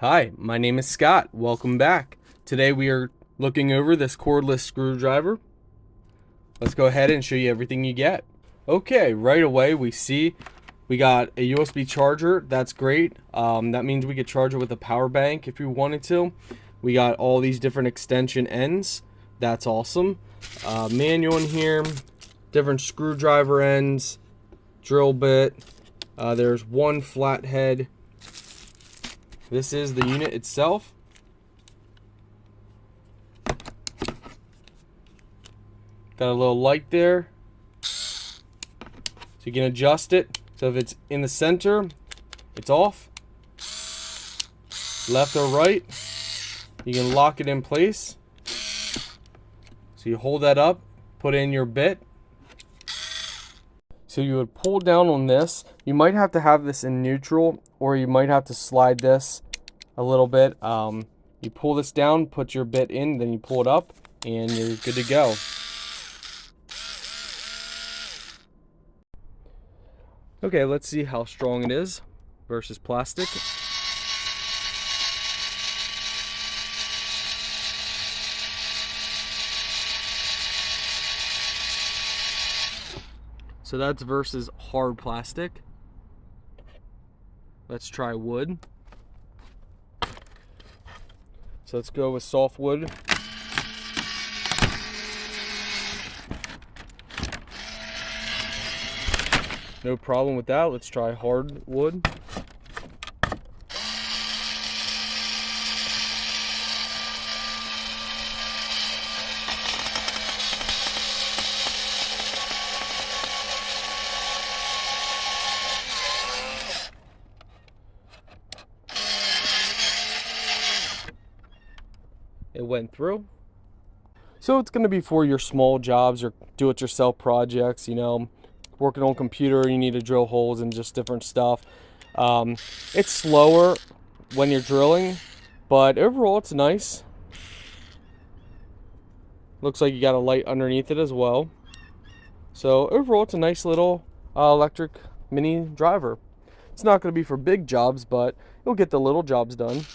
Hi, my name is Scott. Welcome back. Today we are looking over this cordless screwdriver. Let's go ahead and show you everything you get. Okay, right away we see we got a USB charger. That's great. That means we could charge it with a power bank if we wanted to. We got all these different extension ends. That's awesome. Manual in here, different screwdriver ends, drill bit. There's one flathead. This is the unit itself. Got a little light there. So you can adjust it. So if it's in the center, it's off. Left or right, you can lock it in place. So you hold that up, put in your bit. So you would pull down on this. You might have to have this in neutral, or you might have to slide this a little bit. You pull this down, put your bit in, then you pull it up, and you're good to go. Okay, let's see how strong it is versus plastic. So that's versus hard plastic. Let's try wood. So let's go with soft wood. No problem with that. Let's try hard wood. It went through. So it's going to be for your small jobs or do-it-yourself projects, you know, working on computer, you need to drill holes and just different stuff. It's slower when you're drilling, but overall it's nice. Looks like you got a light underneath it as well. So overall it's a nice little electric mini driver. It's not going to be for big jobs, but it'll get the little jobs done.